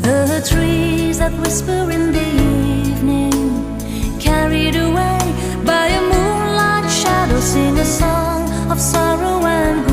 The trees that whisper in the evening, carried away by a moonlight shadow, sing a song of sorrow and